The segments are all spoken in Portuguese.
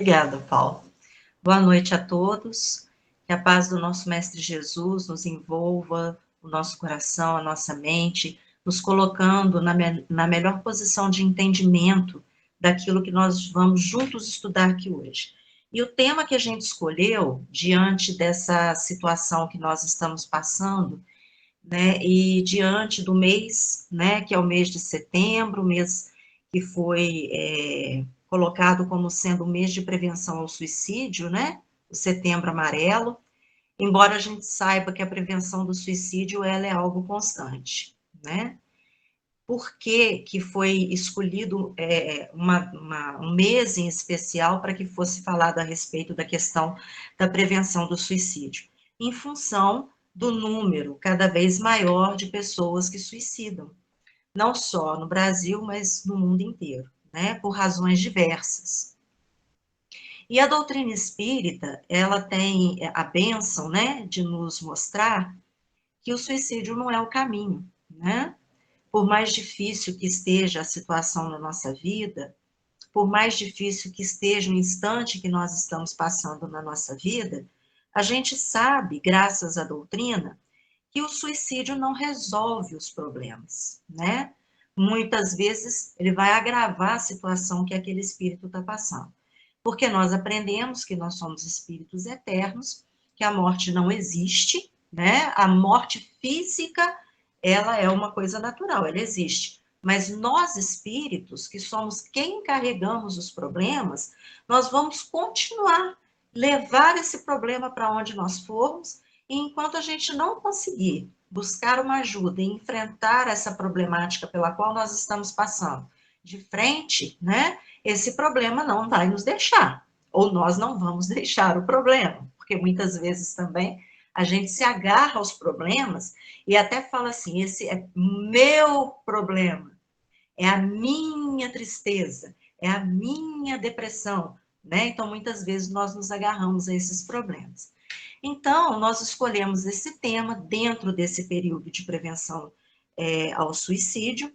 Obrigada, Paulo. Boa noite a todos. Que a paz do nosso Mestre Jesus nos envolva, o nosso coração, a nossa mente, nos colocando na melhor posição de entendimento daquilo que nós vamos juntos estudar aqui hoje. E o tema que a gente escolheu, diante dessa situação que nós estamos passando, né, e diante do mês, né, que é o mês de setembro, o mês que foi colocado como sendo o mês de prevenção ao suicídio, né, o Setembro Amarelo, embora a gente saiba que a prevenção do suicídio, ela é algo constante, né. Por que foi escolhido um mês em especial para que fosse falado a respeito da questão da prevenção do suicídio? Em função do número cada vez maior de pessoas que suicidam, não só no Brasil, mas no mundo inteiro, né, por razões diversas. E a doutrina espírita, ela tem a bênção, né, de nos mostrar que o suicídio não é o caminho, né? Por mais difícil que esteja a situação na nossa vida, por mais difícil que esteja o instante que nós estamos passando na nossa vida, a gente sabe, graças à doutrina, que o suicídio não resolve os problemas, né? Muitas vezes ele vai agravar a situação que aquele espírito está passando. Porque nós aprendemos que nós somos espíritos eternos, que a morte não existe, né? A morte física, ela é uma coisa natural, ela existe. Mas nós, espíritos, que somos quem carregamos os problemas, nós vamos continuar levar esse problema para onde nós formos, e enquanto a gente não conseguir buscar uma ajuda e enfrentar essa problemática pela qual nós estamos passando de frente, né? Esse problema não vai nos deixar, ou nós não vamos deixar o problema, porque muitas vezes também a gente se agarra aos problemas e até fala assim, esse é meu problema, é a minha tristeza, é a minha depressão, né? Então, muitas vezes nós nos agarramos a esses problemas. Então, nós escolhemos esse tema dentro desse período de prevenção ao suicídio,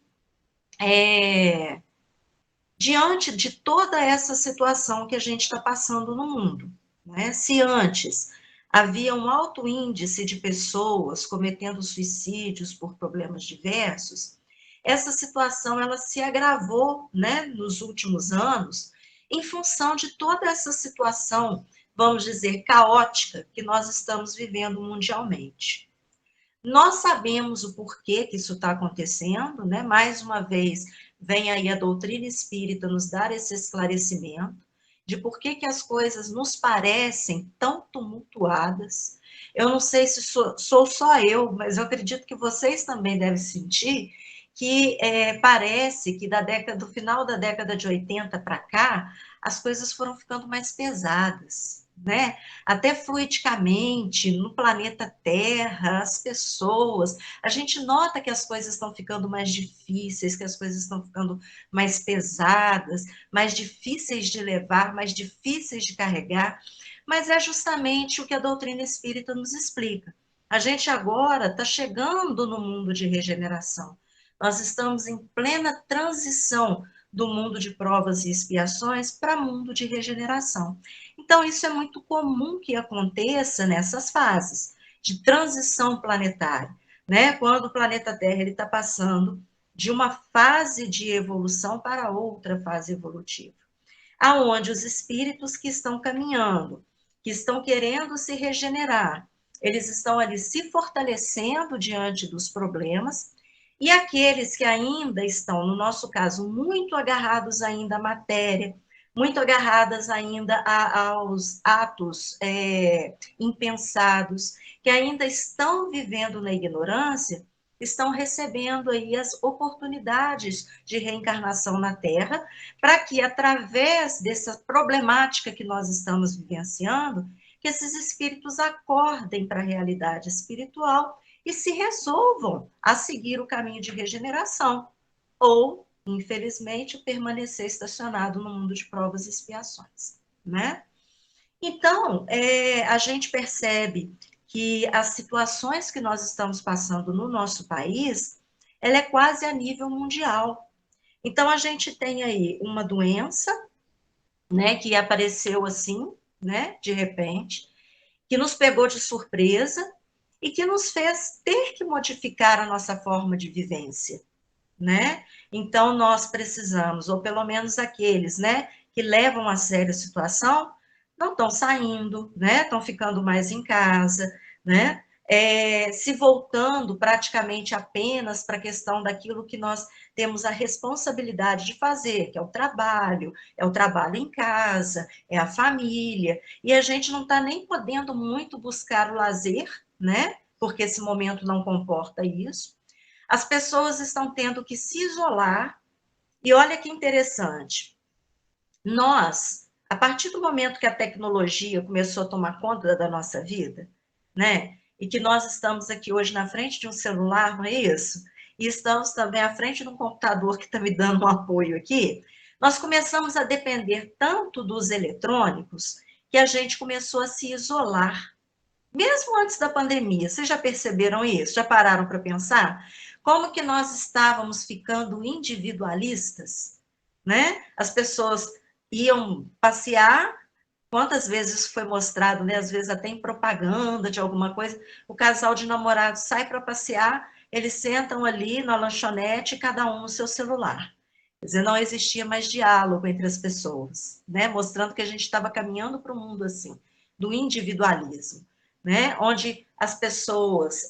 diante de toda essa situação que a gente está passando no mundo, né? Se antes havia um alto índice de pessoas cometendo suicídios por problemas diversos, essa situação ela se agravou, né, nos últimos anos, em função de toda essa situação, vamos dizer, caótica que nós estamos vivendo mundialmente. Nós sabemos o porquê que isso está acontecendo, né? Mais uma vez, vem aí a doutrina espírita nos dar esse esclarecimento de por que as coisas nos parecem tão tumultuadas. Eu não sei se sou só eu, mas eu acredito que vocês também devem sentir que parece que do final da década de 80 para cá, as coisas foram ficando mais pesadas, né? Até fluidicamente, no planeta Terra, as pessoas, a gente nota que as coisas estão ficando mais difíceis, que as coisas estão ficando mais pesadas, mais difíceis de levar, mais difíceis de carregar, mas é justamente o que a doutrina espírita nos explica. A gente agora está chegando no mundo de regeneração. Nós estamos em plena transição do mundo de provas e expiações para o mundo de regeneração. Então, isso é muito comum que aconteça nessas fases de transição planetária, né? Quando o planeta Terra está passando de uma fase de evolução para outra fase evolutiva, aonde os espíritos que estão caminhando, que estão querendo se regenerar, eles estão ali se fortalecendo diante dos problemas, e aqueles que ainda estão, no nosso caso, muito agarrados ainda à matéria, muito agarradas ainda aos atos impensados, que ainda estão vivendo na ignorância, estão recebendo aí as oportunidades de reencarnação na Terra, para que, através dessa problemática que nós estamos vivenciando, que esses espíritos acordem para a realidade espiritual e se resolvam a seguir o caminho de regeneração, ou, infelizmente, permanecer estacionado no mundo de provas e expiações, né? Então, a gente percebe que as situações que nós estamos passando no nosso país, ela é quase a nível mundial. Então, a gente tem aí uma doença, né, que apareceu assim, né, de repente, que nos pegou de surpresa e que nos fez ter que modificar a nossa forma de vivência, né? Então nós precisamos, ou pelo menos aqueles, né, que levam a sério a situação, não estão saindo, né? Estão ficando mais em casa, né? Se voltando praticamente apenas para a questão daquilo que nós temos a responsabilidade de fazer, que é o trabalho em casa, é a família, e a gente não está nem podendo muito buscar o lazer, né? Porque esse momento não comporta isso. As pessoas estão tendo que se isolar, e olha que interessante, nós, a partir do momento que a tecnologia começou a tomar conta da nossa vida, né, e que nós estamos aqui hoje na frente de um celular, não é isso? E estamos também à frente de um computador que está me dando um apoio aqui, nós começamos a depender tanto dos eletrônicos que a gente começou a se isolar. Mesmo antes da pandemia, vocês já perceberam isso? Já pararam para pensar? Como que nós estávamos ficando individualistas, né? As pessoas iam passear, quantas vezes isso foi mostrado, né? Às vezes até em propaganda de alguma coisa, o casal de namorados sai para passear, eles sentam ali na lanchonete, cada um no seu celular. Quer dizer, não existia mais diálogo entre as pessoas, né? Mostrando que a gente estava caminhando para um mundo assim, do individualismo, né? Onde as pessoas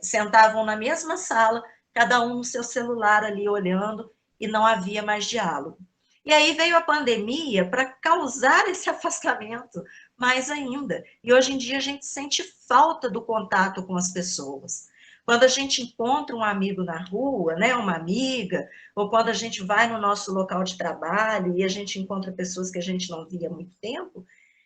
sentavam na mesma sala, cada um no seu celular ali olhando, e não havia mais diálogo. E aí veio a pandemia para causar esse afastamento mais ainda. E hoje em dia a gente sente falta do contato com as pessoas. Quando a gente encontra um amigo na rua, né, uma amiga, ou quando a gente vai no nosso local de trabalho e a gente encontra pessoas que a gente não via há muito tempo,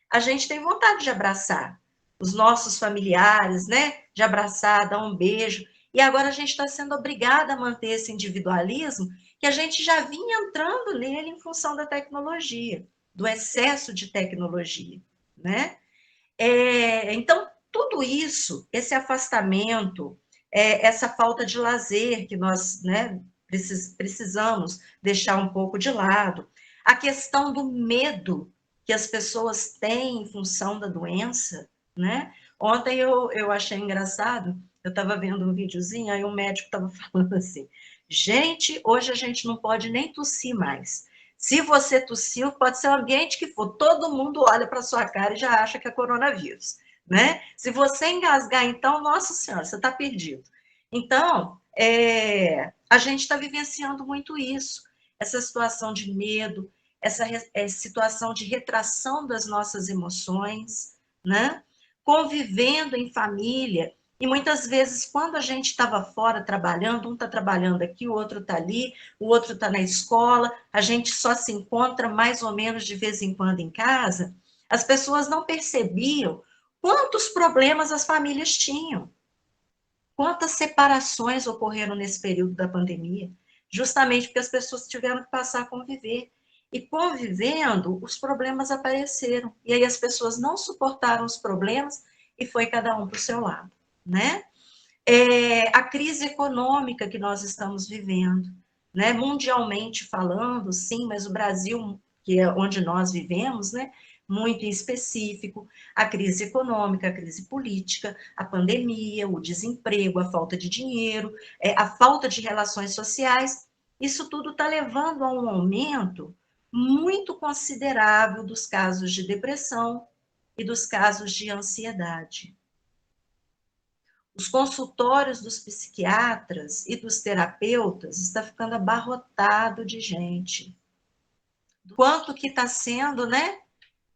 a gente tem vontade de abraçar os nossos familiares, né, de abraçar, dar um beijo. E agora a gente está sendo obrigada a manter esse individualismo que a gente já vinha entrando nele em função da tecnologia, do excesso de tecnologia, né? Então, tudo isso, esse afastamento, essa falta de lazer que nós, né, precisamos deixar um pouco de lado, a questão do medo que as pessoas têm em função da doença, né? Ontem eu achei engraçado, eu estava vendo um videozinho, aí um médico estava falando assim, gente, hoje a gente não pode nem tossir mais. Se você tossiu, pode ser o ambiente que for, todo mundo olha para sua cara e já acha que é coronavírus, né? Se você engasgar, então, nossa senhora, você está perdido. Então, a gente está vivenciando muito isso, essa situação de medo, essa situação de retração das nossas emoções, né? Convivendo em família, e muitas vezes, quando a gente estava fora trabalhando, um está trabalhando aqui, o outro está ali, o outro está na escola, a gente só se encontra mais ou menos de vez em quando em casa, as pessoas não percebiam quantos problemas as famílias tinham, quantas separações ocorreram nesse período da pandemia, justamente porque as pessoas tiveram que passar a conviver. E convivendo, os problemas apareceram. E aí as pessoas não suportaram os problemas e foi cada um para o seu lado, né? A crise econômica que nós estamos vivendo, né? Mundialmente falando, sim, mas o Brasil, que é onde nós vivemos, né? Muito em específico, a crise econômica, a crise política, a pandemia, o desemprego, a falta de dinheiro, a falta de relações sociais, isso tudo está levando a um aumento muito considerável dos casos de depressão e dos casos de ansiedade. Os consultórios dos psiquiatras e dos terapeutas está ficando abarrotado de gente. O quanto que está sendo, né?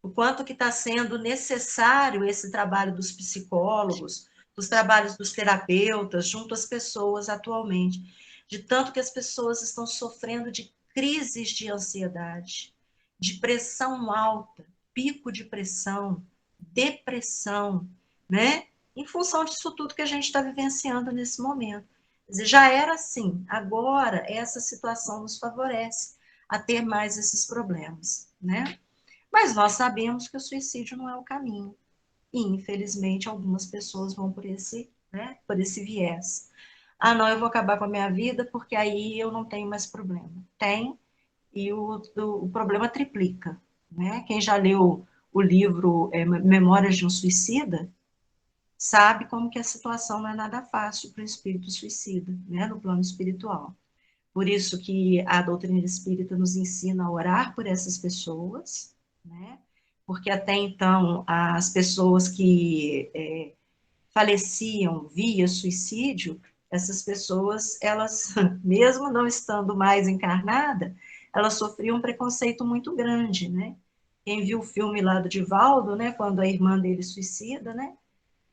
O quanto que está sendo necessário esse trabalho dos psicólogos, dos trabalhos dos terapeutas, junto às pessoas atualmente. De tanto que as pessoas estão sofrendo de crises de ansiedade, de pressão alta, pico de pressão, depressão, né? Em função disso tudo que a gente está vivenciando nesse momento. Quer dizer, já era assim, agora essa situação nos favorece a ter mais esses problemas, né? Mas nós sabemos que o suicídio não é o caminho. E, infelizmente, algumas pessoas vão por esse, né, por esse viés. Ah, não, eu vou acabar com a minha vida porque aí eu não tenho mais problema. Tem, e o problema triplica, né? Quem já leu o livro Memórias de um Suicida, sabe como que a situação não é nada fácil para o espírito suicida, né? No plano espiritual. Por isso que a doutrina espírita nos ensina a orar por essas pessoas, né? Porque até então as pessoas que faleciam via suicídio, essas pessoas, elas, mesmo não estando mais encarnadas, elas sofriam um preconceito muito grande, né? Quem viu o filme lá do Divaldo, né, quando a irmã dele suicida, né,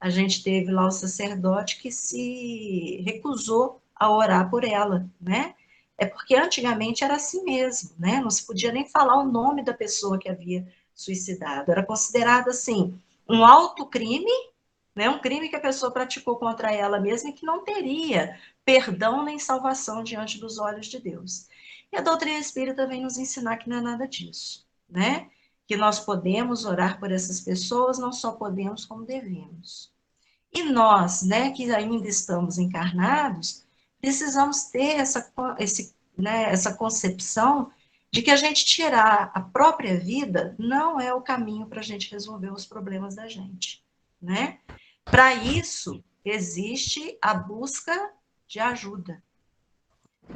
a gente teve lá o sacerdote que se recusou a orar por ela, né? É porque antigamente era assim mesmo, né? Não se podia nem falar o nome da pessoa que havia suicidado. Era considerado assim um alto crime, né? Um crime que a pessoa praticou contra ela mesma e que não teria perdão nem salvação diante dos olhos de Deus. E a doutrina espírita vem nos ensinar que não é nada disso, né? Que nós podemos orar por essas pessoas, não só podemos, como devemos. E nós, né, que ainda estamos encarnados, precisamos ter essa concepção de que a gente tirar a própria vida não é o caminho para a gente resolver os problemas da gente, né? Para isso, existe a busca de ajuda.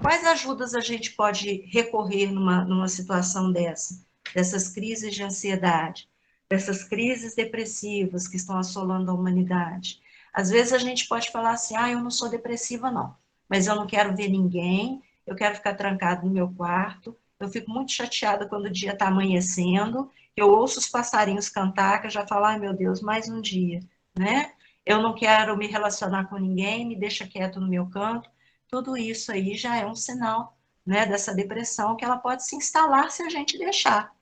Quais ajudas a gente pode recorrer numa situação dessas crises de ansiedade, dessas crises depressivas que estão assolando a humanidade? Às vezes a gente pode falar assim, eu não sou depressiva não, mas eu não quero ver ninguém, eu quero ficar trancado no meu quarto, eu fico muito chateada quando o dia está amanhecendo, eu ouço os passarinhos cantar, que eu já falo, ai meu Deus, mais um dia, né? Eu não quero me relacionar com ninguém, me deixa quieto no meu canto. Tudo isso aí já é um sinal, né, dessa depressão que ela pode se instalar se a gente deixar,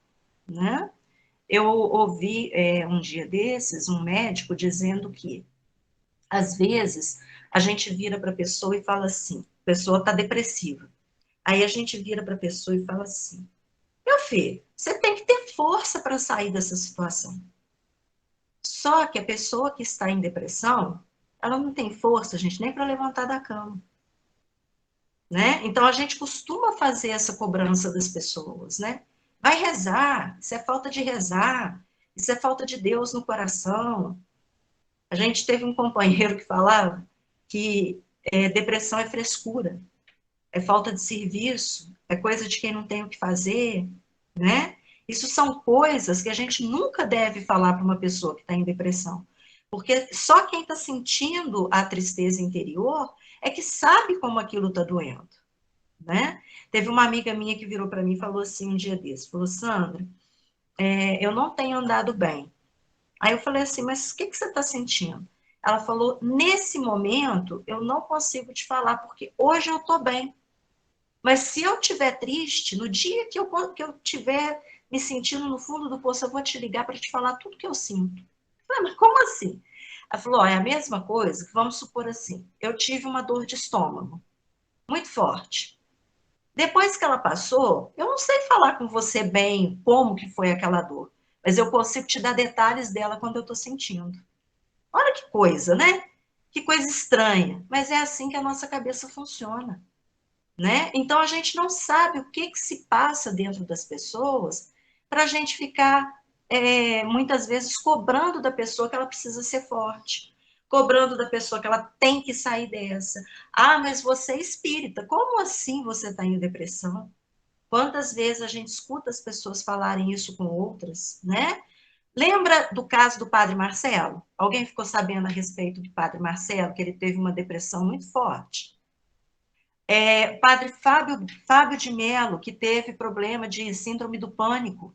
né? Eu ouvi um dia desses um médico dizendo que às vezes a gente vira para a pessoa e fala assim, a pessoa está depressiva. Aí a gente vira para a pessoa e fala assim, meu filho, você tem que ter força para sair dessa situação. Só que a pessoa que está em depressão, ela não tem força, gente, nem para levantar da cama. Né? Então a gente costuma fazer essa cobrança das pessoas, né? Vai rezar, isso é falta de rezar, isso é falta de Deus no coração. A gente teve um companheiro que falava que depressão é frescura, é falta de serviço, é coisa de quem não tem o que fazer, né? Isso são coisas que a gente nunca deve falar para uma pessoa que está em depressão, porque só quem está sentindo a tristeza interior é que sabe como aquilo está doendo. Né? Teve uma amiga minha que virou para mim e falou assim um dia desse, falou, Sandra, eu não tenho andado bem. Aí eu falei assim, mas o que você está sentindo? Ela falou, nesse momento eu não consigo te falar, porque hoje eu estou bem. Mas se eu estiver triste, no dia que eu estiver me sentindo no fundo do poço, eu vou te ligar para te falar tudo que eu sinto. Eu falei, mas como assim? Ela falou, é a mesma coisa, vamos supor assim, eu tive uma dor de estômago, muito forte. Depois que ela passou, eu não sei falar com você bem como que foi aquela dor, mas eu consigo te dar detalhes dela quando eu estou sentindo. Olha que coisa, né? Que coisa estranha, mas é assim que a nossa cabeça funciona, né? Então a gente não sabe o que se passa dentro das pessoas para a gente ficar muitas vezes cobrando da pessoa que ela precisa ser forte, cobrando da pessoa que ela tem que sair dessa. Mas você é espírita, como assim você está em depressão? Quantas vezes a gente escuta as pessoas falarem isso com outras, né? Lembra do caso do Padre Marcelo? Alguém ficou sabendo a respeito do Padre Marcelo, que ele teve uma depressão muito forte? Padre Fábio de Mello, que teve problema de síndrome do pânico.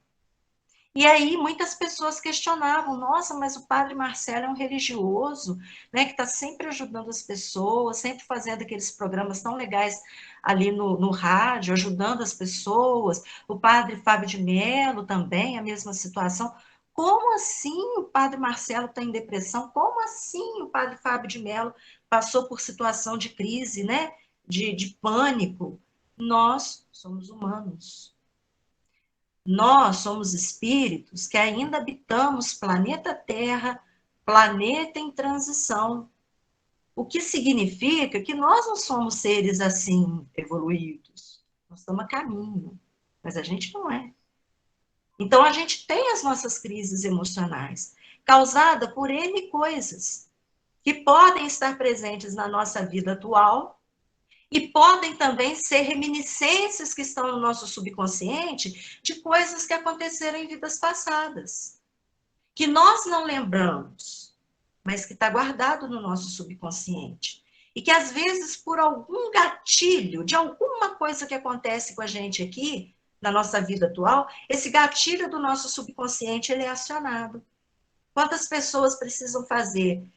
E aí muitas pessoas questionavam, nossa, mas o Padre Marcelo é um religioso, né, que está sempre ajudando as pessoas, sempre fazendo aqueles programas tão legais ali no rádio, ajudando as pessoas. O Padre Fábio de Mello também, a mesma situação. Como assim o Padre Marcelo está em depressão? Como assim o Padre Fábio de Mello passou por situação de crise, né, de pânico? Nós somos humanos. Nós somos espíritos que ainda habitamos planeta Terra, planeta em transição. O que significa que nós não somos seres assim evoluídos. Nós estamos a caminho, mas a gente não é. Então, a gente tem as nossas crises emocionais, causadas por N coisas, que podem estar presentes na nossa vida atual e podem também ser reminiscências que estão no nosso subconsciente de coisas que aconteceram em vidas passadas, que nós não lembramos, mas que está guardado no nosso subconsciente. E que, às vezes, por algum gatilho, de alguma coisa que acontece com a gente aqui, na nossa vida atual, esse gatilho do nosso subconsciente, ele é acionado. Quantas pessoas precisam fazer,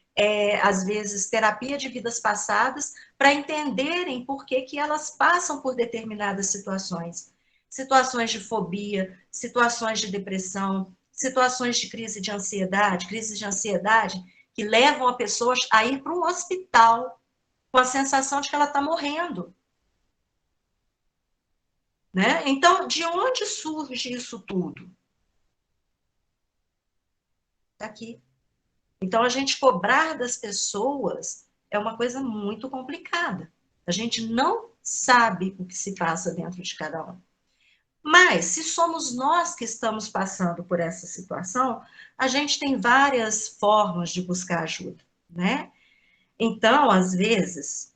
às vezes, terapia de vidas passadas para entenderem por que elas passam por determinadas situações. Situações de fobia, situações de depressão, situações de crise de ansiedade, crises de ansiedade que levam a pessoa a ir para um hospital com a sensação de que ela está morrendo. Né? Então, de onde surge isso tudo? Está aqui. Então, a gente cobrar das pessoas é uma coisa muito complicada. A gente não sabe o que se passa dentro de cada um. Mas, se somos nós que estamos passando por essa situação, a gente tem várias formas de buscar ajuda, né? Então, às vezes,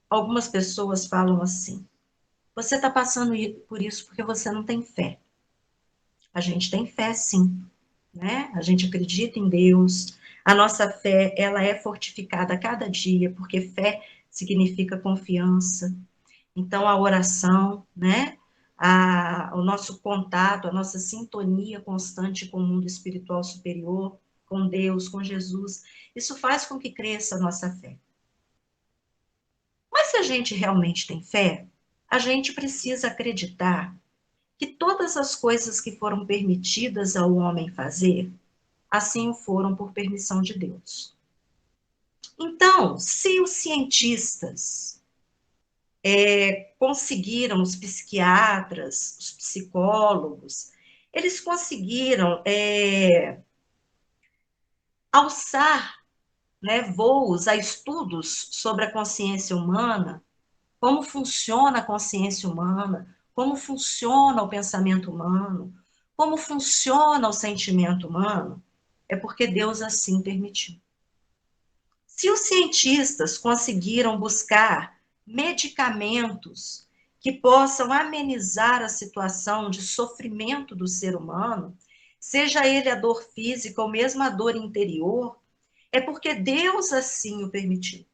algumas pessoas falam assim: você está passando por isso porque você não tem fé. A gente tem fé, sim, né? A gente acredita em Deus. A nossa fé, ela é fortificada a cada dia, porque fé significa confiança. Então, a oração, né? O nosso contato, a nossa sintonia constante com o mundo espiritual superior, com Deus, com Jesus, isso faz com que cresça a nossa fé. Mas se a gente realmente tem fé, a gente precisa acreditar que todas as coisas que foram permitidas ao homem fazer, assim o foram por permissão de Deus. Então, se os cientistas conseguiram, os psiquiatras, os psicólogos, eles conseguiram alçar, né, voos a estudos sobre a consciência humana, como funciona a consciência humana, como funciona o pensamento humano, como funciona o sentimento humano, é porque Deus assim permitiu. Se os cientistas conseguiram buscar medicamentos que possam amenizar a situação de sofrimento do ser humano, seja ele a dor física ou mesmo a dor interior, é porque Deus assim o permitiu.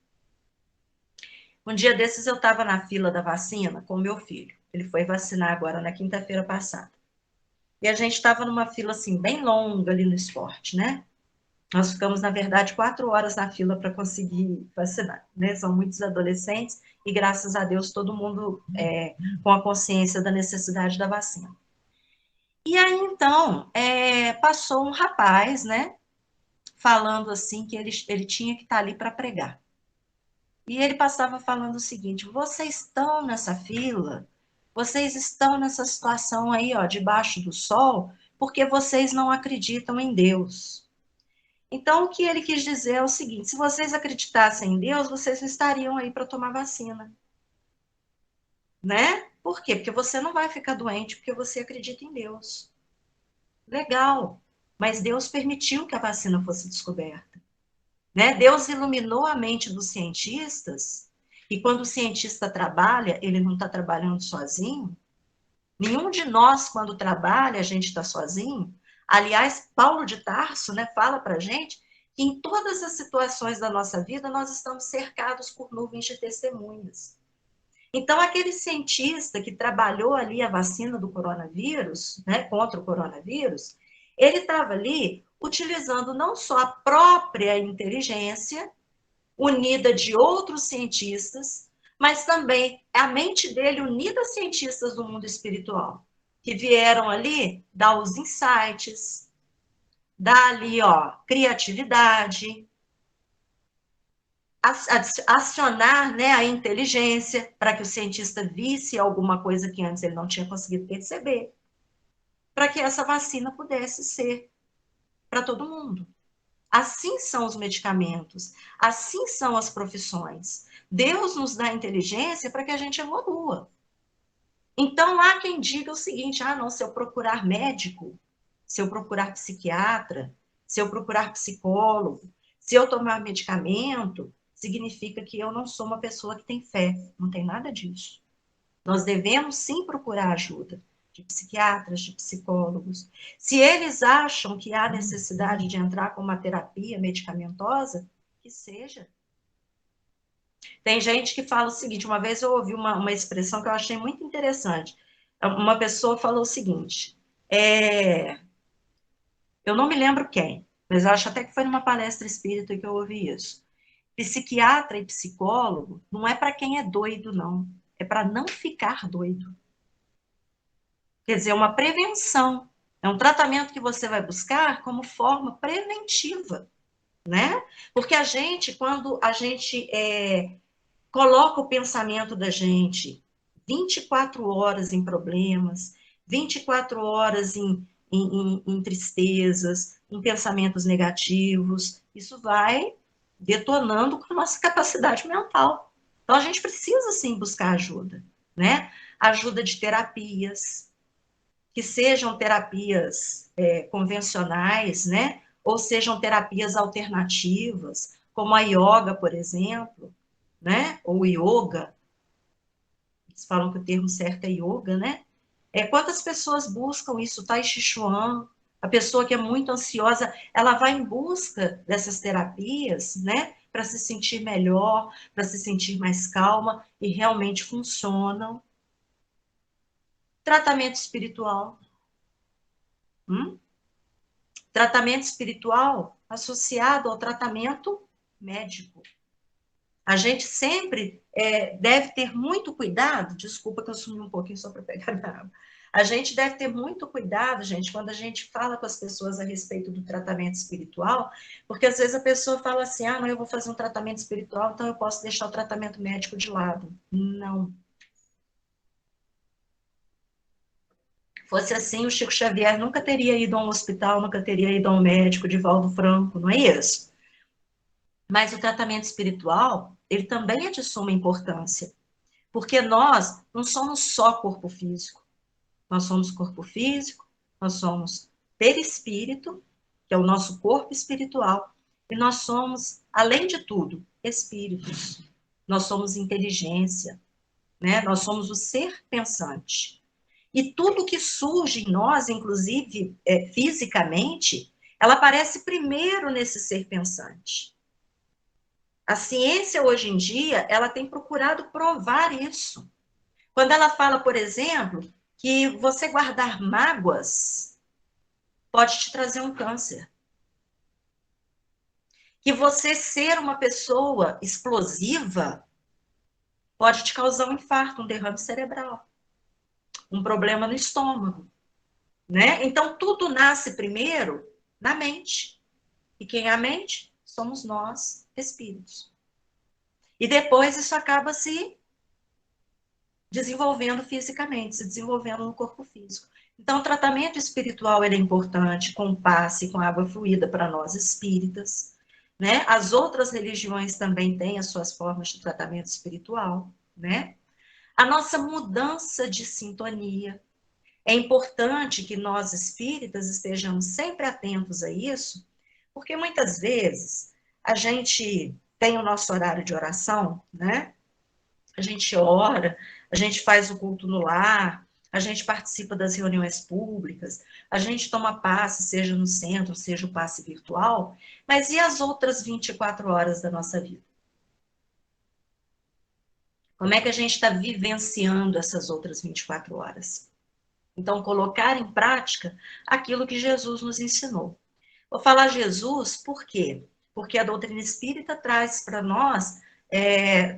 Um dia desses eu estava na fila da vacina com meu filho. Ele foi vacinar agora na quinta-feira passada. E a gente estava numa fila assim bem longa ali no esporte, né? Nós ficamos, na verdade, 4 horas na fila para conseguir vacinar, né? São muitos adolescentes e, graças a Deus, todo mundo com a consciência da necessidade da vacina. E aí, então, passou um rapaz, né? Falando assim que ele tinha que estar ali para pregar. E ele passava falando o seguinte: vocês estão nessa fila, vocês estão nessa situação aí, ó, debaixo do sol, porque vocês não acreditam em Deus. Então, o que ele quis dizer é o seguinte: se vocês acreditassem em Deus, vocês não estariam aí para tomar vacina. Né? Por quê? Porque você não vai ficar doente porque você acredita em Deus. Legal. Mas Deus permitiu que a vacina fosse descoberta. Né? Deus iluminou a mente dos cientistas, e quando o cientista trabalha, ele não está trabalhando sozinho. Nenhum de nós, quando trabalha, a gente está sozinho. Aliás, Paulo de Tarso, né, fala para a gente que em todas as situações da nossa vida nós estamos cercados por nuvens de testemunhas. Então, aquele cientista que trabalhou ali a vacina do coronavírus, né, contra o coronavírus, ele estava ali utilizando não só a própria inteligência, unida de outros cientistas, mas também a mente dele unida a cientistas do mundo espiritual, que vieram ali dar os insights, dar ali, ó, criatividade, acionar, né, a inteligência para que o cientista visse alguma coisa que antes ele não tinha conseguido perceber, para que essa vacina pudesse ser para todo mundo. Assim são os medicamentos, assim são as profissões. Deus nos dá inteligência para que a gente evolua. Então, há quem diga o seguinte, não, se eu procurar médico, se eu procurar psiquiatra, se eu procurar psicólogo, se eu tomar medicamento, significa que eu não sou uma pessoa que tem fé. Não tem nada disso. Nós devemos sim procurar ajuda de psiquiatras, de psicólogos. Se eles acham que há necessidade de entrar com uma terapia medicamentosa, que seja. Tem gente que fala o seguinte, uma vez eu ouvi uma expressão que eu achei muito interessante. Uma pessoa falou o seguinte, eu não me lembro quem, mas eu acho até que foi numa palestra espírita que eu ouvi isso. Psiquiatra e psicólogo não é para quem é doido, não. É para não ficar doido. Quer dizer, é uma prevenção. É um tratamento que você vai buscar como forma preventiva, né? Porque a gente, quando a gente coloca o pensamento da gente 24 horas em problemas, 24 horas em tristezas, em pensamentos negativos, isso vai detonando com a nossa capacidade mental. Então, a gente precisa, sim, buscar ajuda, né? Ajuda de terapias, que sejam terapias convencionais, né? Ou sejam terapias alternativas, como a yoga, por exemplo, né? Ou yoga. Eles falam que o termo certo é yoga, né? Quantas pessoas buscam isso? Tai Chi Chuan, a pessoa que é muito ansiosa, ela vai em busca dessas terapias, né? Para se sentir melhor, para se sentir mais calma, e realmente funcionam. Tratamento espiritual. Tratamento espiritual associado ao tratamento médico. A gente sempre deve ter muito cuidado, desculpa que eu sumi um pouquinho só para pegar a água. A gente deve ter muito cuidado, gente, quando a gente fala com as pessoas a respeito do tratamento espiritual, porque às vezes a pessoa fala assim, não, eu vou fazer um tratamento espiritual, então eu posso deixar o tratamento médico de lado. Não. Fosse assim, o Chico Xavier nunca teria ido a um hospital, nunca teria ido a um médico, Divaldo Franco, não é isso? Mas o tratamento espiritual, ele também é de suma importância, porque nós não somos só corpo físico, nós somos corpo físico, nós somos perispírito, que é o nosso corpo espiritual, e nós somos, além de tudo, espíritos. Nós somos inteligência, né? Nós somos o ser pensante. E tudo que surge em nós, inclusive fisicamente, ela aparece primeiro nesse ser pensante. A ciência, hoje em dia, ela tem procurado provar isso. Quando ela fala, por exemplo, que você guardar mágoas pode te trazer um câncer. Que você ser uma pessoa explosiva pode te causar um infarto, um derrame cerebral, um problema no estômago, né? Então, tudo nasce primeiro na mente. E quem é a mente? Somos nós, espíritos. E depois isso acaba se desenvolvendo fisicamente, se desenvolvendo no corpo físico. Então, o tratamento espiritual é importante, com passe, com água fluida para nós espíritas, né? As outras religiões também têm as suas formas de tratamento espiritual, né? A nossa mudança de sintonia. É importante que nós espíritas estejamos sempre atentos a isso, porque muitas vezes a gente tem o nosso horário de oração, né? A gente ora, a gente faz o culto no lar, a gente participa das reuniões públicas, a gente toma passe, seja no centro, seja o passe virtual, mas e as outras 24 horas da nossa vida? Como é que a gente está vivenciando essas outras 24 horas? Então, colocar em prática aquilo que Jesus nos ensinou. Vou falar Jesus por quê? Porque a doutrina espírita traz para nós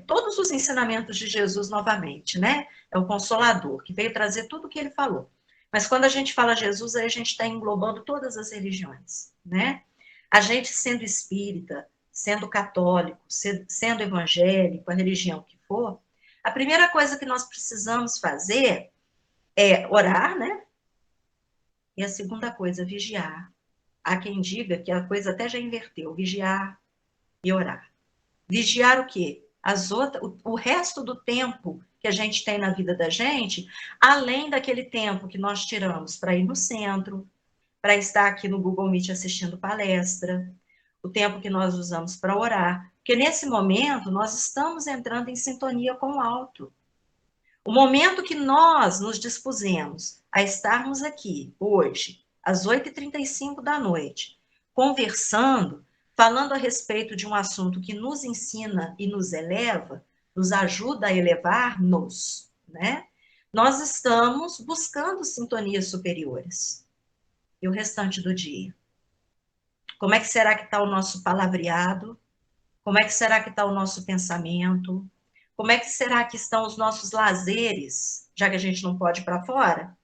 todos os ensinamentos de Jesus novamente, né? É o Consolador, que veio trazer tudo o que ele falou. Mas quando a gente fala Jesus, aí a gente está englobando todas as religiões, né? A gente sendo espírita, sendo católico, sendo evangélico, a religião que for, a primeira coisa que nós precisamos fazer é orar, né? E a segunda coisa, vigiar. Há quem diga que a coisa até já inverteu, vigiar e orar. Vigiar o quê? O resto do tempo que a gente tem na vida da gente, além daquele tempo que nós tiramos para ir no centro, para estar aqui no Google Meet assistindo palestra, o tempo que nós usamos para orar, porque nesse momento nós estamos entrando em sintonia com o alto. O momento que nós nos dispusemos a estarmos aqui hoje, às 8h35 da noite, conversando, falando a respeito de um assunto que nos ensina e nos eleva, nos ajuda a elevar-nos, né? Nós estamos buscando sintonias superiores. E o restante do dia? Como é que será que está o nosso palavreado? Como é que será que está o nosso pensamento? Como é que será que estão os nossos lazeres, já que a gente não pode ir para fora,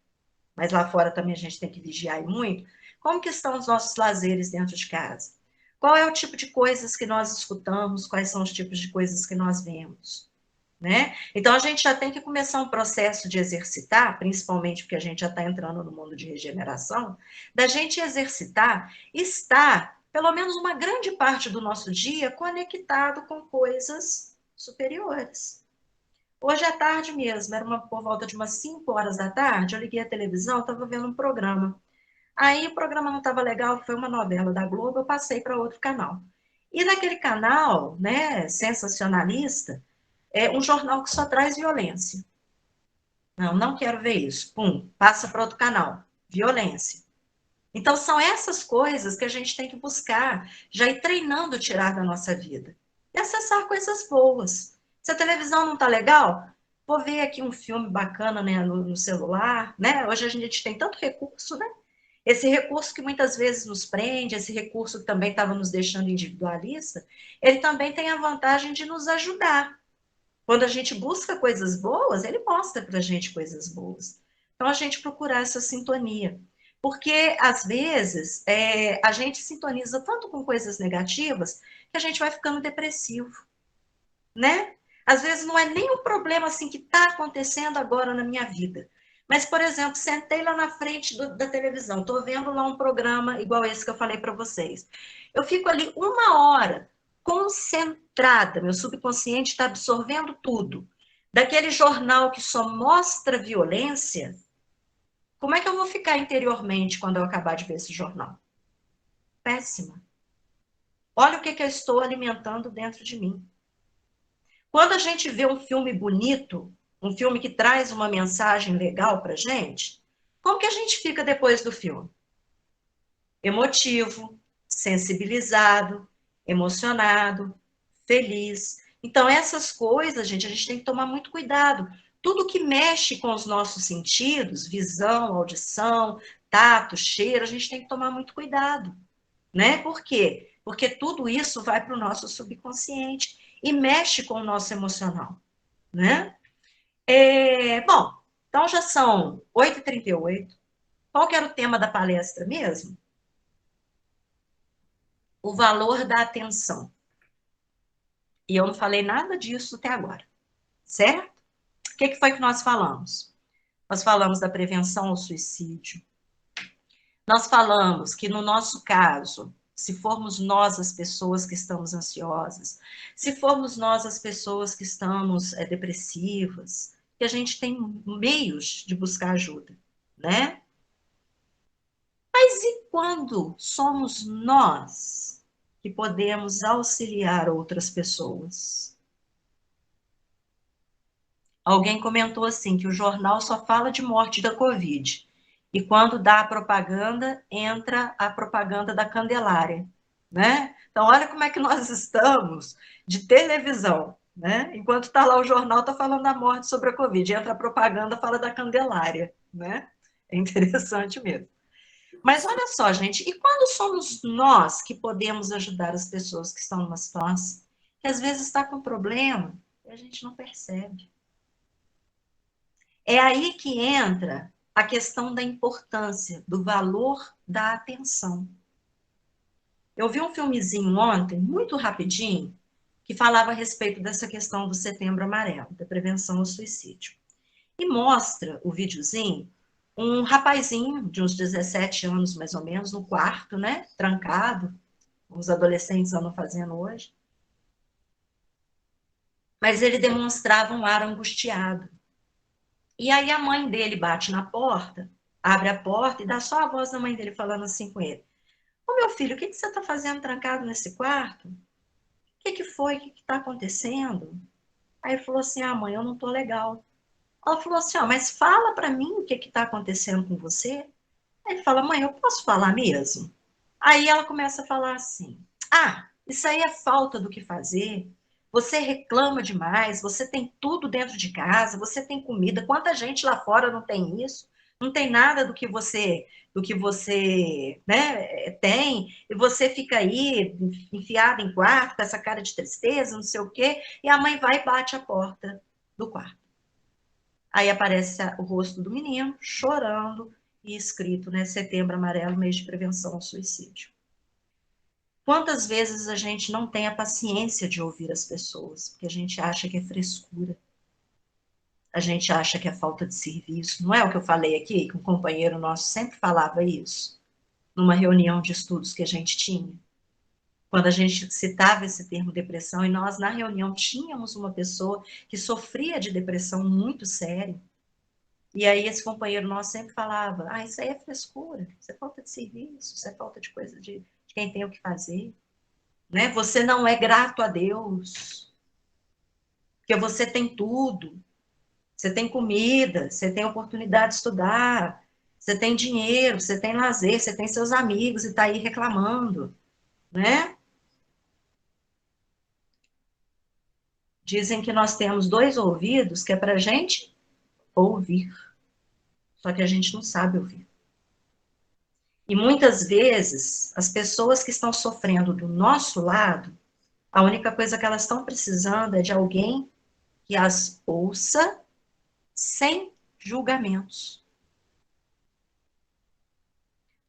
mas lá fora também a gente tem que vigiar e muito? Como que estão os nossos lazeres dentro de casa? Qual é o tipo de coisas que nós escutamos? Quais são os tipos de coisas que nós vemos? Né? Então, a gente já tem que começar um processo de exercitar, principalmente porque a gente já está entrando no mundo de regeneração, da gente exercitar, estar, pelo menos uma grande parte do nosso dia, conectado com coisas superiores. Hoje à tarde mesmo, era por volta de umas 5 horas da tarde, eu liguei a televisão, estava vendo um programa. Aí o programa não estava legal, foi uma novela da Globo, eu passei para outro canal. E naquele canal, né, sensacionalista, é um jornal que só traz violência. Não, não quero ver isso. Pum, passa para outro canal. Violência. Então, são essas coisas que a gente tem que buscar, já ir treinando tirar da nossa vida. E acessar coisas boas. Se a televisão não está legal, vou ver aqui um filme bacana, né, no celular, né? Hoje a gente tem tanto recurso, né? Esse recurso que muitas vezes nos prende, esse recurso que também estava nos deixando individualista, ele também tem a vantagem de nos ajudar. Quando a gente busca coisas boas, ele mostra para a gente coisas boas. Então, a gente procurar essa sintonia. Porque, às vezes, a gente sintoniza tanto com coisas negativas que a gente vai ficando depressivo, né? Às vezes, não é nem um problema assim que está acontecendo agora na minha vida. Mas, por exemplo, sentei lá na frente da televisão, estou vendo lá um programa igual esse que eu falei para vocês. Eu fico ali 1 hora concentrada, meu subconsciente está absorvendo tudo. Daquele jornal que só mostra violência, como é que eu vou ficar interiormente quando eu acabar de ver esse jornal? Péssima. Olha o que eu estou alimentando dentro de mim. Quando a gente vê um filme bonito, um filme que traz uma mensagem legal para gente, como que a gente fica depois do filme? Emotivo, sensibilizado, emocionado, feliz. Então, essas coisas, gente, a gente tem que tomar muito cuidado. Tudo que mexe com os nossos sentidos, visão, audição, tato, cheiro, a gente tem que tomar muito cuidado, né? Por quê? Porque tudo isso vai para o nosso subconsciente e mexe com o nosso emocional, né? Bom, então já são 8h38. Qual que era o tema da palestra mesmo? O valor da atenção. E eu não falei nada disso até agora, certo? O que foi que nós falamos? Nós falamos da prevenção ao suicídio. Nós falamos que, no nosso caso, se formos nós as pessoas que estamos ansiosas, se formos nós as pessoas que estamos depressivas, que a gente tem meios de buscar ajuda, né? Mas e quando somos nós que podemos auxiliar outras pessoas? Alguém comentou assim, que o jornal só fala de morte da Covid. E quando dá a propaganda, entra a propaganda da Candelária, né? Então, olha como é que nós estamos de televisão, né? Enquanto está lá o jornal, está falando da morte sobre a Covid. Entra a propaganda, fala da Candelária, né? É interessante mesmo. Mas olha só, gente, e quando somos nós que podemos ajudar as pessoas que estão numa situação que às vezes está com problema e a gente não percebe? É aí que entra a questão da importância, do valor da atenção. Eu vi um filmezinho ontem, muito rapidinho, que falava a respeito dessa questão do Setembro Amarelo, da prevenção ao suicídio. E mostra o videozinho, um rapazinho de uns 17 anos, mais ou menos, no quarto, né, trancado, os adolescentes andam fazendo hoje. mas ele demonstrava um ar angustiado. E aí a mãe dele bate na porta, abre a porta e dá só a voz da mãe dele falando assim com ele: Ô meu filho, o que você está fazendo trancado nesse quarto? O que foi? O que está acontecendo? Aí ele falou assim: ah, mãe, eu não estou legal. Ela falou assim: ó, mas fala para mim o que está acontecendo com você. Aí ele fala: mãe, eu posso falar mesmo? Aí ela começa a falar assim: ah, isso aí é falta do que fazer. Você reclama demais, você tem tudo dentro de casa, você tem comida. Quanta gente lá fora não tem isso? Não tem nada do que você, né, tem, e você fica aí enfiada em quarto com essa cara de tristeza, não sei o quê, e a mãe vai e bate a porta do quarto. Aí aparece o rosto do menino chorando e escrito, né, Setembro Amarelo, mês de prevenção ao suicídio. Quantas vezes a gente não tem a paciência de ouvir as pessoas, porque a gente acha que é frescura, a gente acha que é falta de serviço. Não é o que eu falei aqui, que um companheiro nosso sempre falava isso, numa reunião de estudos que a gente tinha? Quando a gente citava esse termo depressão, e nós na reunião tínhamos uma pessoa que sofria de depressão muito séria, e aí esse companheiro nosso sempre falava, ah, isso aí é frescura, isso é falta de serviço, isso é falta de coisa de quem tem o que fazer. Né? Você não é grato a Deus, porque você tem tudo. Você tem comida, você tem oportunidade de estudar, você tem dinheiro, você tem lazer, você tem seus amigos e está aí reclamando, né? Dizem que nós temos dois ouvidos que é para a gente ouvir, só que a gente não sabe ouvir. E muitas vezes, as pessoas que estão sofrendo do nosso lado, a única coisa que elas estão precisando é de alguém que as ouça sem julgamentos.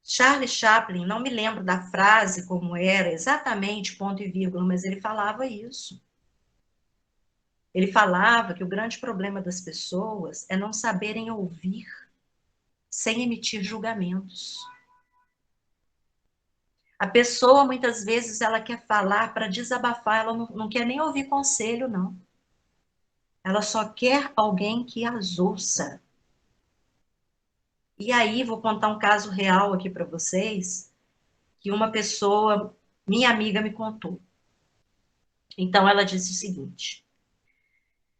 Charlie Chaplin, não me lembro da frase como era exatamente, ponto e vírgula, mas ele falava isso. Ele falava que o grande problema das pessoas é não saberem ouvir sem emitir julgamentos. A pessoa, muitas vezes, ela quer falar para desabafar, ela não quer nem ouvir conselho, não. Ela só quer alguém que as ouça. E aí, vou contar um caso real aqui para vocês, que uma pessoa, minha amiga, me contou. Então, ela disse o seguinte: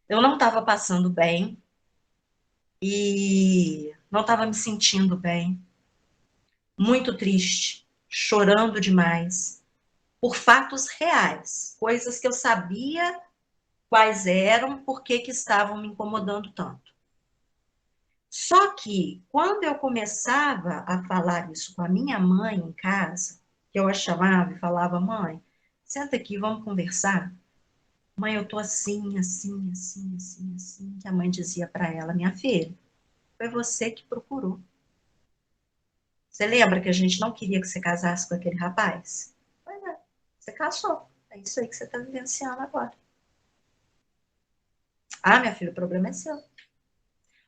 eu não estava passando bem e não estava me sentindo bem, muito triste, chorando demais, por fatos reais, coisas que eu sabia quais eram, por que estavam me incomodando tanto. Só que, quando eu começava a falar isso com a minha mãe em casa, que eu a chamava e falava: mãe, senta aqui, vamos conversar. Mãe, eu tô assim, assim, assim, assim, assim. Que a mãe dizia para ela: minha filha, foi você que procurou. Você lembra que a gente não queria que você casasse com aquele rapaz? Pois é, você casou. É isso aí que você está vivenciando agora. Ah, minha filha, o problema é seu.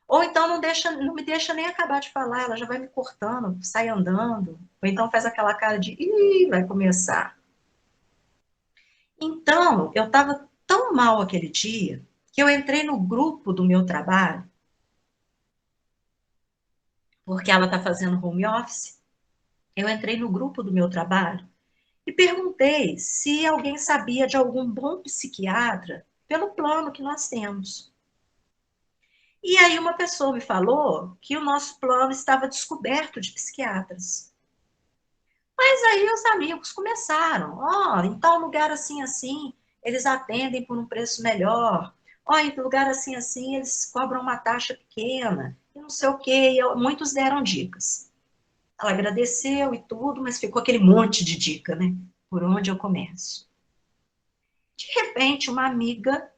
Ou então não me deixa nem acabar de falar, ela já vai me cortando, sai andando. Ou então faz aquela cara de, ih, vai começar. Então, eu estava tão mal aquele dia que eu entrei no grupo do meu trabalho, porque ela está fazendo home office. Eu entrei no grupo do meu trabalho e perguntei se alguém sabia de algum bom psiquiatra pelo plano que nós temos. E aí uma pessoa me falou que o nosso plano estava descoberto de psiquiatras. Mas aí os amigos começaram, ó, em tal lugar assim, assim, eles atendem por um preço melhor. Ó, em lugar assim, assim, eles cobram uma taxa pequena, e não sei o quê, e muitos deram dicas. Ela agradeceu e tudo, mas ficou aquele monte de dica, né? Por onde eu começo? De repente, uma amiga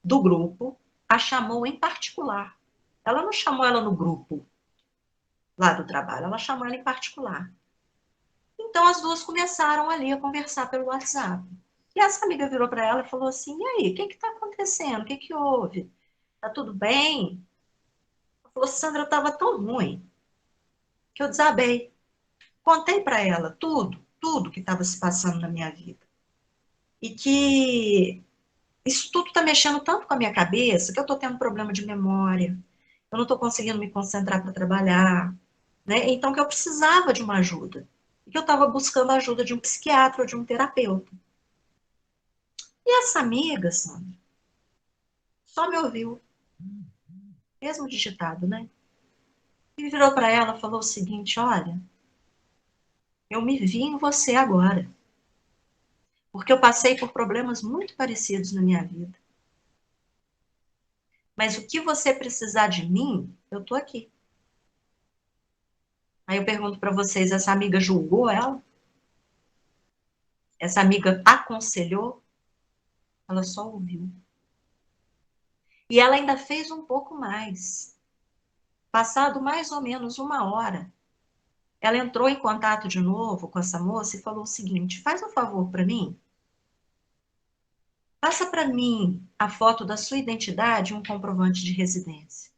do grupo a chamou em particular. Ela não chamou ela no grupo lá do trabalho, ela chamou ela em particular. Então as duas começaram ali a conversar pelo WhatsApp. E essa amiga virou para ela e falou assim: e aí, o que está acontecendo? O que houve? Tá tudo bem? Ela falou: Sandra, eu estava tão ruim que eu desabei. Contei para ela tudo, tudo que estava se passando na minha vida. E que isso tudo está mexendo tanto com a minha cabeça que eu estou tendo problema de memória, eu não estou conseguindo me concentrar para trabalhar, né? Então que eu precisava de uma ajuda. E que eu estava buscando a ajuda de um psiquiatra ou de um terapeuta. E essa amiga, Sandra, só me ouviu, mesmo digitado, né? E virou para ela e falou o seguinte: olha, eu me vi em você agora, porque eu passei por problemas muito parecidos na minha vida. Mas o que você precisar de mim, eu tô aqui. Aí eu pergunto para vocês, essa amiga julgou ela? Essa amiga aconselhou? Ela só ouviu. E ela ainda fez um pouco mais. Passado mais ou menos uma hora, ela entrou em contato de novo com essa moça e falou o seguinte: faz um favor para mim, passa para mim a foto da sua identidade e um comprovante de residência.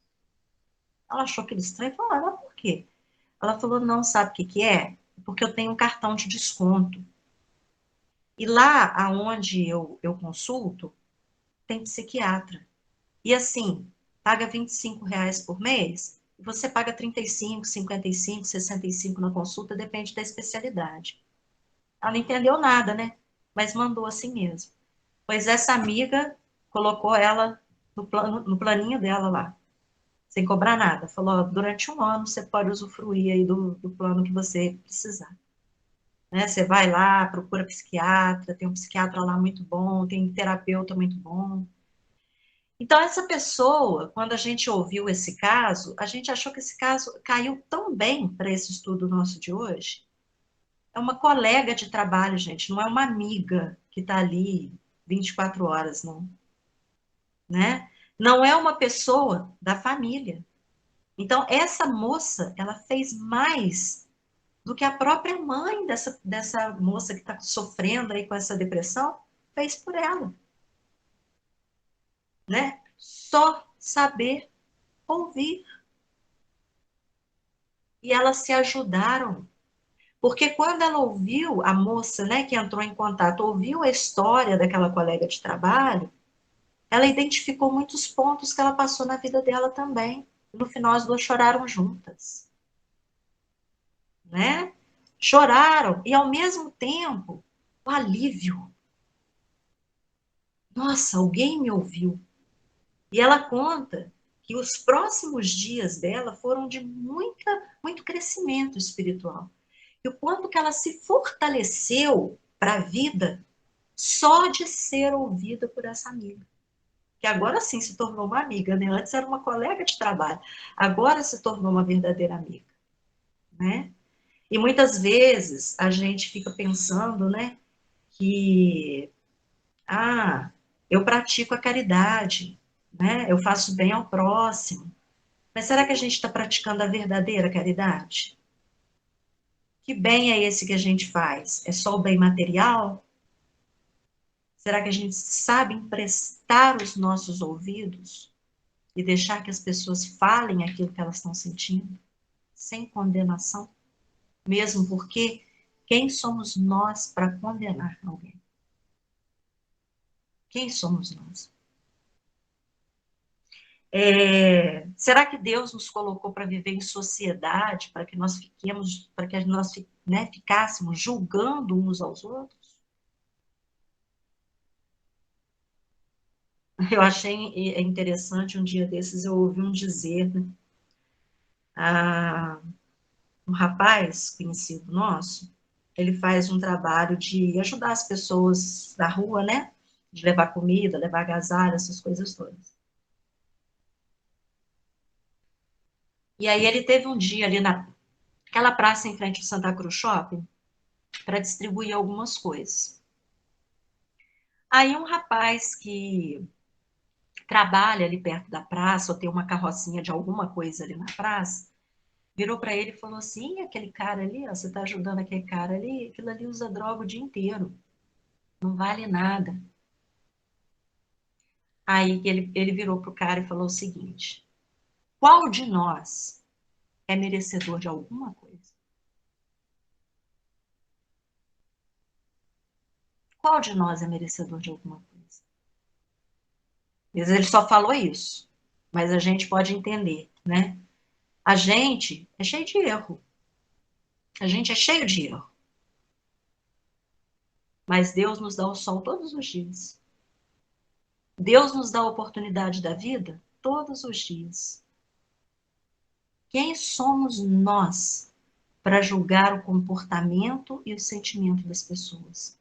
Ela achou aquilo estranho e falou: ah, mas por quê? Ela falou: não, sabe o que que é? Porque eu tenho um cartão de desconto. E lá aonde eu consulto, tem psiquiatra. E assim, paga R$ 25 por mês, e você paga 35, 55, 65 na consulta, depende da especialidade. Ela não entendeu nada, né? Mas mandou assim mesmo. Pois essa amiga colocou ela no planinho dela lá, sem cobrar nada. Falou: ó, durante um ano você pode usufruir aí do plano que você precisar. Né? Você vai lá, procura psiquiatra, tem um psiquiatra lá muito bom, tem um terapeuta muito bom. Então, essa pessoa, quando a gente ouviu esse caso, a gente achou que esse caso caiu tão bem para esse estudo nosso de hoje. É uma colega de trabalho, gente, não é uma amiga que está ali 24 horas, não, né? Não é uma pessoa da família. Então, essa moça, ela fez mais do que a própria mãe dessa moça que está sofrendo aí com essa depressão fez por ela, né? Só saber ouvir. E elas se ajudaram. Porque quando ela ouviu, a moça, né, que entrou em contato, ouviu a história daquela colega de trabalho, ela identificou muitos pontos que ela passou na vida dela também. No final, as duas choraram juntas, né? Choraram e, ao mesmo tempo, o alívio. Nossa, alguém me ouviu. E ela conta que os próximos dias dela foram de muito crescimento espiritual. E o quanto que ela se fortaleceu para a vida só de ser ouvida por essa amiga. Que agora sim se tornou uma amiga, né? Antes era uma colega de trabalho, agora se tornou uma verdadeira amiga, né? E muitas vezes a gente fica pensando, né, que eu pratico a caridade, né? Eu faço bem ao próximo. Mas será que a gente está praticando a verdadeira caridade? Que bem é esse que a gente faz? É só o bem material? Será que a gente sabe emprestar os nossos ouvidos e deixar que as pessoas falem aquilo que elas estão sentindo, sem condenação? Mesmo porque quem somos nós para condenar alguém? Quem somos nós? Será que Deus nos colocou para viver em sociedade, para que nós fiquemos, para que nós, né, ficássemos julgando uns aos outros? Eu achei interessante um dia desses eu ouvi um dizer, né? Ah, um rapaz conhecido nosso, ele faz um trabalho de ajudar as pessoas da rua, né? De levar comida, levar agasalho, essas coisas todas. E aí ele teve um dia ali naquela praça em frente ao Santa Cruz Shopping para distribuir algumas coisas. Aí um rapaz que trabalha ali perto da praça, ou tem uma carrocinha de alguma coisa ali na praça, virou para ele e falou assim: aquele cara ali, ó, você está ajudando aquele cara ali, aquilo ali usa droga o dia inteiro, não vale nada. Aí ele virou para o cara e falou o seguinte: qual de nós é merecedor de alguma coisa? Qual de nós é merecedor de alguma coisa? Ele só falou isso, mas a gente pode entender, né? A gente é cheio de erro. A gente é cheio de erro. Mas Deus nos dá o sol todos os dias. Deus nos dá a oportunidade da vida todos os dias. Quem somos nós para julgar o comportamento e o sentimento das pessoas?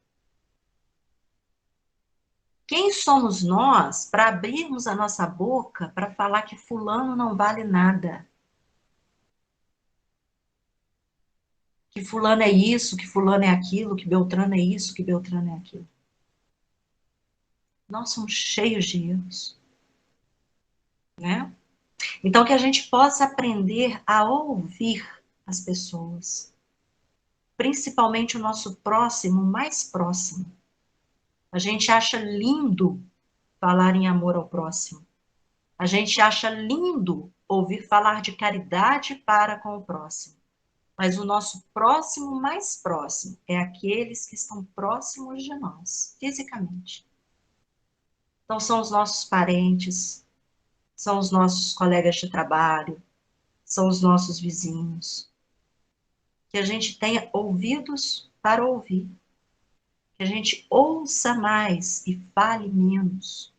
Quem somos nós para abrirmos a nossa boca para falar que fulano não vale nada? Que fulano é isso, que fulano é aquilo, que Beltrano é isso, que Beltrano é aquilo. Nós somos cheios de erros, né? Então, que a gente possa aprender a ouvir as pessoas, principalmente o nosso próximo, mais próximo. A gente acha lindo falar em amor ao próximo. A gente acha lindo ouvir falar de caridade para com o próximo. Mas o nosso próximo mais próximo é aqueles que estão próximos de nós, fisicamente. Então, são os nossos parentes, são os nossos colegas de trabalho, são os nossos vizinhos. Que a gente tenha ouvidos para ouvir. Que a gente ouça mais e fale menos.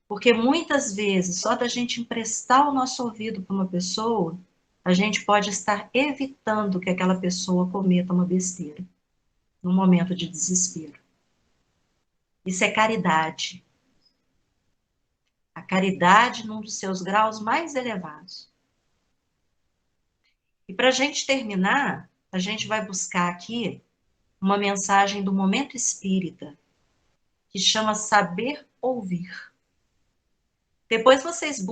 Porque muitas vezes, só da gente emprestar o nosso ouvido para uma pessoa, a gente pode estar evitando que aquela pessoa cometa uma besteira, num momento de desespero. Isso é caridade. A caridade num dos seus graus mais elevados. E para a gente terminar, a gente vai buscar aqui uma mensagem do Momento Espírita, que chama Saber Ouvir. Depois vocês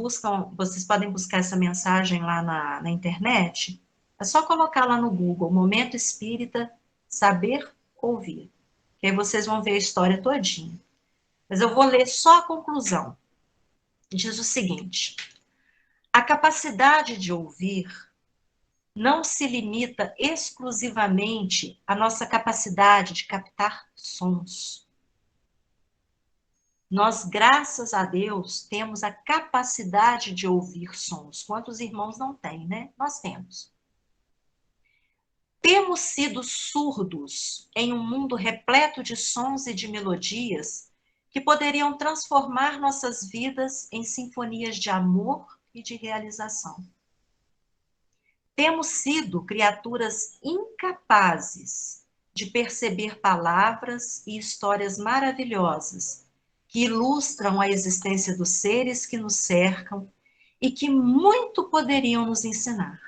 podem buscar essa mensagem lá na internet. É só colocar lá no Google, Momento Espírita, Saber Ouvir. Que aí vocês vão ver a história todinha. Mas eu vou ler só a conclusão. Diz o seguinte: a capacidade de ouvir não se limita exclusivamente à nossa capacidade de captar sons. Nós, graças a Deus, temos a capacidade de ouvir sons. Quantos irmãos não têm, né? Nós temos. Temos sido surdos em um mundo repleto de sons e de melodias que poderiam transformar nossas vidas em sinfonias de amor e de realização. Temos sido criaturas incapazes de perceber palavras e histórias maravilhosas que ilustram a existência dos seres que nos cercam e que muito poderiam nos ensinar.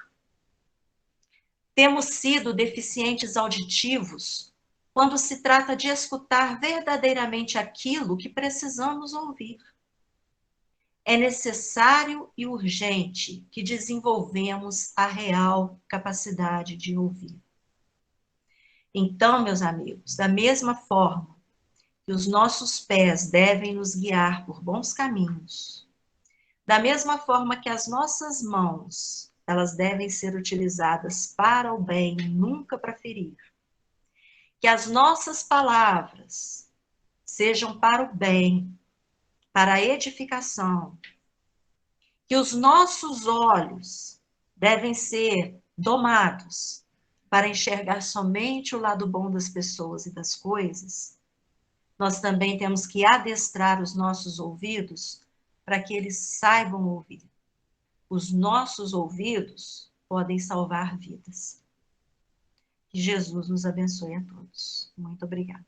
Temos sido deficientes auditivos quando se trata de escutar verdadeiramente aquilo que precisamos ouvir. É necessário e urgente que desenvolvemos a real capacidade de ouvir. Então, meus amigos, da mesma forma que os nossos pés devem nos guiar por bons caminhos, da mesma forma que as nossas mãos, elas devem ser utilizadas para o bem, nunca para ferir. Que as nossas palavras sejam para o bem, para a edificação. Que os nossos olhos devem ser domados para enxergar somente o lado bom das pessoas e das coisas. Nós também temos que adestrar os nossos ouvidos para que eles saibam ouvir. Os nossos ouvidos podem salvar vidas. Que Jesus nos abençoe a todos. Muito obrigada.